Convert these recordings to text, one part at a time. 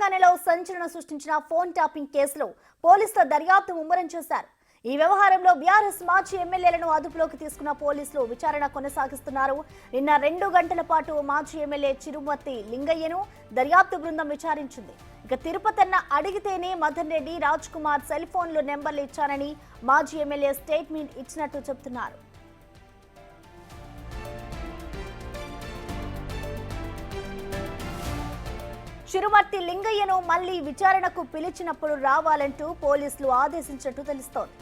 తెలంగాణలో సంచలనం సృష్టించిన ఫోన్ ట్యాపింగ్ కేసులో పోలీసుల దర్యాప్తు ముమ్మరం చేశారు. ఈ వ్యవహారంలో బీఆర్ఎస్ మాజీ ఎమ్మెల్యేలను అదుపులోకి తీసుకున్న పోలీసులు విచారణ కొనసాగిస్తున్నారు. నిన్న 2 గంటల పాటు మాజీ ఎమ్మెల్యే చిరుమర్తి లింగయ్యను దర్యాప్తు బృందం విచారించింది. ఇక తిరుపతన్న అడిగితేనే మదన్ రెడ్డి, రాజ్ కుమార్ సెల్ ఫోన్లు నెంబర్లు ఇచ్చారని మాజీ ఎమ్మెల్యే స్టేట్మెంట్ ఇచ్చినట్టు చెబుతున్నారు. చిరుమర్తి లింగయ్యను మళ్లీ విచారణకు పిలిచినప్పుడు రావాలంటూ పోలీసులు ఆదేశించినట్టు తెలుస్తోంది.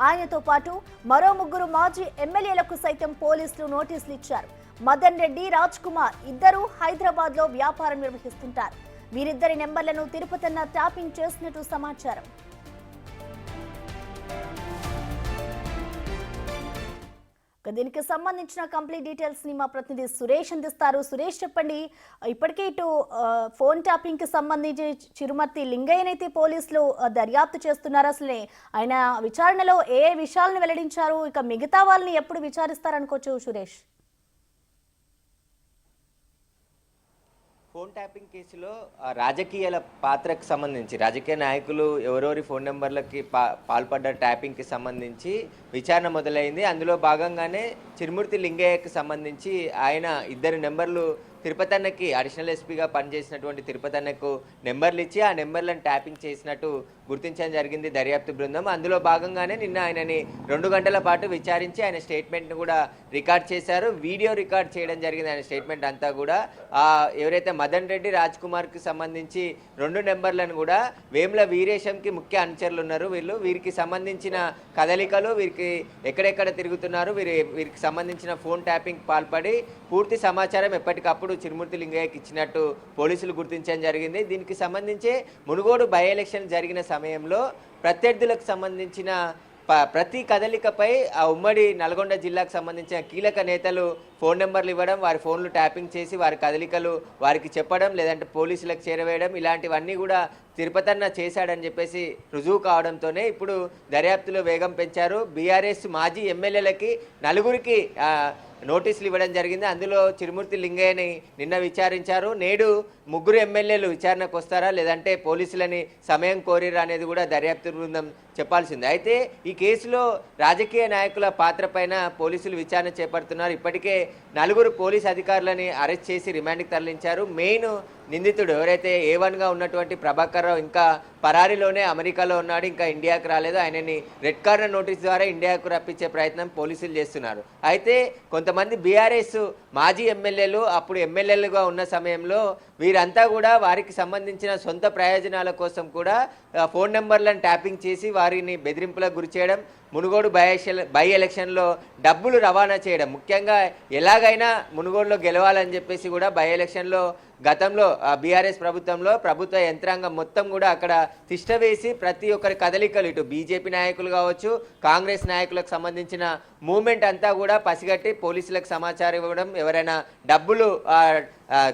ఆయనతో పాటు మరో 3 మాజీ ఎమ్మెల్యేలకు సైతం పోలీసులు నోటీసులు ఇచ్చారు. మదన్ రెడ్డి, రాజ్ కుమార్ ఇద్దరు హైదరాబాద్ లో వ్యాపారం నిర్వహిస్తుంటారు. వీరిద్దరి నెంబర్లను తిరుపతన్న ట్యాపింగ్ చేసినట్టు సమాచారం. దీనికి సంబంధించిన కంప్లీట్ డీటెయిల్స్ ని మా ప్రతినిధి సురేష్ అందిస్తారు. సురేష్, చెప్పండి, ఇప్పటికే ఇటు ఫోన్ ట్యాపింగ్ కి సంబంధించి చిరుమర్తి లింగయ్యనైతే పోలీసులు దర్యాప్తు చేస్తున్నారు. అసలే ఆయన విచారణలో ఏ విషయాలను వెల్లడించారు, ఇక మిగతా వాళ్ళని ఎప్పుడు విచారిస్తారనుకోవచ్చు సురేష్? ఫోన్ ట్యాపింగ్ కేసులో రాజకీయాల పాత్రకు సంబంధించి రాజకీయ నాయకులు ఎవరెవరి ఫోన్ నెంబర్లకి పాల్పడ్డ ట్యాపింగ్కి సంబంధించి విచారణ మొదలైంది. అందులో భాగంగానే చిరుమూర్తి లింగయ్యకి సంబంధించి ఆయన 2 నెంబర్లు తిరుపతన్నకి అడిషనల్ ఎస్పీగా పనిచేసినటువంటి తిరుపతన్నకు నెంబర్లు ఇచ్చి ఆ నెంబర్లను ట్యాపింగ్ చేసినట్టు గుర్తించడం జరిగింది దర్యాప్తు బృందం. అందులో భాగంగానే నిన్న ఆయనని 2 గంటల పాటు విచారించి ఆయన స్టేట్మెంట్ను కూడా రికార్డ్ చేశారు. వీడియో రికార్డ్ చేయడం జరిగింది ఆయన స్టేట్మెంట్ అంతా కూడా. ఎవరైతే మదన్ రెడ్డి, రాజ్ కుమార్కి సంబంధించి 2 నెంబర్లను కూడా వేముల వీరేశంకి ముఖ్య అనుచరులు ఉన్నారు. వీరికి సంబంధించిన కదలికలు, వీరికి ఎక్కడెక్కడ తిరుగుతున్నారు, వీరికి సంబంధించిన ఫోన్ ట్యాపింగ్ పాల్పడి పూర్తి సమాచారం ఎప్పటికప్పుడు చిరుమూర్తి లింగయ్యకి ఇచ్చినట్టు పోలీసులు గుర్తించడం జరిగింది. దీనికి సంబంధించి మునుగోడు బై ఎలక్షన్ జరిగిన సమయంలో ప్రత్యర్థులకు సంబంధించిన ప్రతి కదలికపై ఆ ఉమ్మడి నల్గొండ జిల్లాకు సంబంధించిన కీలక నేతలు ఫోన్ నెంబర్లు ఇవ్వడం, వారి ఫోన్లు ట్యాపింగ్ చేసి వారి కదలికలు వారికి చెప్పడం, లేదంటే పోలీసులకు చేరవేయడం, ఇలాంటివన్నీ కూడా తిరుపతన్న చేశాడని చెప్పేసి రుజువు కావడంతోనే ఇప్పుడు దర్యాప్తులో వేగం పెంచారు. బీఆర్ఎస్ మాజీ ఎమ్మెల్యేలకి 4కి నోటీసులు ఇవ్వడం జరిగింది. అందులో చిరుమూర్తి లింగయ్యని నిన్న విచారించారు. నేడు 3 ఎమ్మెల్యేలు విచారణకు వస్తారా, లేదంటే పోలీసులని సమయం కోరిరా అనేది కూడా దర్యాప్తు బృందం చెప్పాల్సింది. అయితే ఈ కేసులో రాజకీయ నాయకుల పాత్ర పైన పోలీసులు విచారణ చేపడుతున్నారు. ఇప్పటికే 4 పోలీస్ అధికారులని అరెస్ట్ చేసి రిమాండ్కి తరలించారు. మెయిన్ నిందితుడు ఎవరైతే A1గా ఉన్నటువంటి ప్రభాకర్ రావు ఇంకా పరారీలోనే అమెరికాలో ఉన్నాడు, ఇంకా ఇండియాకు రాలేదు. ఆయనని రెడ్ కార్నర్ నోటీస్ ద్వారా ఇండియాకు రప్పించే ప్రయత్నం పోలీసులు చేస్తున్నారు. అయితే కొంతమంది బీఆర్ఎస్ మాజీ ఎమ్మెల్యేలు అప్పుడు ఎమ్మెల్యేలుగా ఉన్న సమయంలో వీరంతా కూడా వారికి సంబంధించిన సొంత ప్రయోజనాల కోసం కూడా ఫోన్ నెంబర్లను ట్యాపింగ్ చేసి వారిని బెదిరింపులకు గురి చేయడం, మునుగోడు బై ఎలక్షన్లో డబ్బులు రవాణా చేయడం, ముఖ్యంగా ఎలాగైనా మునుగోడులో గెలవాలని చెప్పేసి కూడా బై ఎలక్షన్లో గతంలో బీఆర్ఎస్ ప్రభుత్వంలో ప్రభుత్వ యంత్రాంగం మొత్తం కూడా అక్కడ తిష్టవేసి ప్రతి ఒక్కరి కదలికలు, ఇటు బీజేపీ నాయకులు కావచ్చు, కాంగ్రెస్ నాయకులకు సంబంధించిన మూవ్మెంట్ అంతా కూడా పసిగట్టి పోలీసులకు సమాచారం ఇవ్వడం, ఎవరైనా డబ్బులు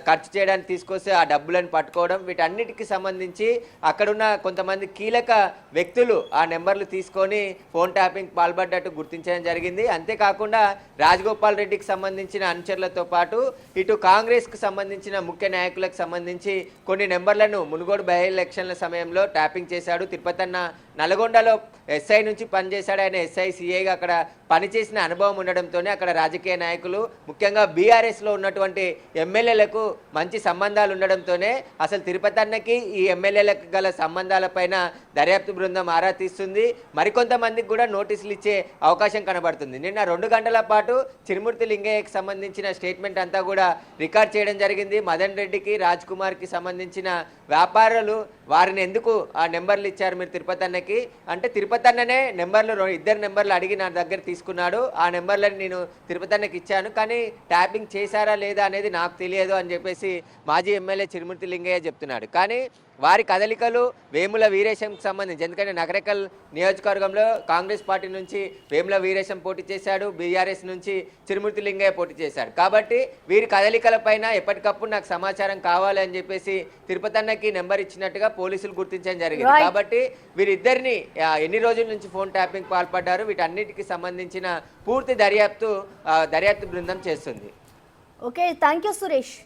ఖర్చు చేయడానికి తీసుకొస్తే ఆ డబ్బులను పట్టుకోవడం, వీటన్నిటికి సంబంధించి అక్కడున్న కొంతమంది కీలక వ్యక్తులు ఆ నెంబర్లు తీసుకొని ఫోన్ ట్యాపింగ్ పాల్పడ్డట్టు గుర్తించడం జరిగింది. అంతేకాకుండా రాజగోపాల్ రెడ్డికి సంబంధించిన అనుచరులతో పాటు ఇటు కాంగ్రెస్కి సంబంధించిన ముఖ్య నాయకులకు సంబంధించి కొన్ని నెంబర్లను మునుగోడు బై ఎలక్షన్ల సమయంలో ట్యాపింగ్ చేశాడు. తిరుపతన్న నల్గొండలో ఎస్ఐ నుంచి పనిచేశాడు. ఆయన ఎస్ఐ సిఐగా అక్కడ పనిచేసిన అనుభవం ఉండడంతోనే అక్కడ రాజకీయ నాయకులు, ముఖ్యంగా బీఆర్ఎస్లో ఉన్నటువంటి ఎమ్మెల్యేలకు మంచి సంబంధాలు ఉండడంతోనే అసలు తిరుపతన్నకి ఈ ఎమ్మెల్యేలకు గల సంబంధాలపైన దర్యాప్తు బృందం ఆరా తీస్తుంది. మరికొంతమందికి కూడా నోటీసులు ఇచ్చే అవకాశం కనబడుతుంది. నిన్న 2 గంటల పాటు చిరుమూర్తి లింగయ్యకి సంబంధించిన స్టేట్మెంట్ అంతా కూడా రికార్డ్ చేయడం జరిగింది. మదన్ రెడ్డికి, రాజ్ కుమార్కి సంబంధించిన వ్యాపారులు వారిని ఎందుకు ఆ నెంబర్లు ఇచ్చారు మీరు తిరుపతన్నకి అంటే, తిరుపతన్ననే నెంబర్లు 2 నెంబర్లు అడిగి నా దగ్గర తీసుకున్నాడు, ఆ నెంబర్లను నేను తిరుపతన్నకి ఇచ్చాను, కానీ ట్యాపింగ్ చేశారా లేదా అనేది నాకు తెలియదు అని చెప్పేసి మాజీ ఎమ్మెల్యే చిరుమూర్తి లింగయ్య చెప్తున్నాడు. కానీ వారి కదలికలు వేముల వీరేశంకి సంబంధించి, ఎందుకంటే నగరకల్ నియోజకవర్గంలో కాంగ్రెస్ పార్టీ నుంచి వేముల వీరేశం పోటీ చేశాడు, బీఆర్ఎస్ నుంచి చిరుమూర్తి లింగయ్య పోటీ చేశాడు. కాబట్టి వీరి కదలికలపైన ఎప్పటికప్పుడు నాకు సమాచారం కావాలి అని చెప్పేసి తిరుపతన్నకి నెంబర్ ఇచ్చినట్టుగా పోలీసులు గుర్తించడం జరిగింది. కాబట్టి వీరిద్దరిని ఎన్ని రోజుల నుంచి ఫోన్ ట్యాపింగ్ పాల్పడ్డారు, వీటన్నిటికి సంబంధించిన పూర్తి దర్యాప్తు బృందం చేస్తుంది. Okay, thank you Suresh.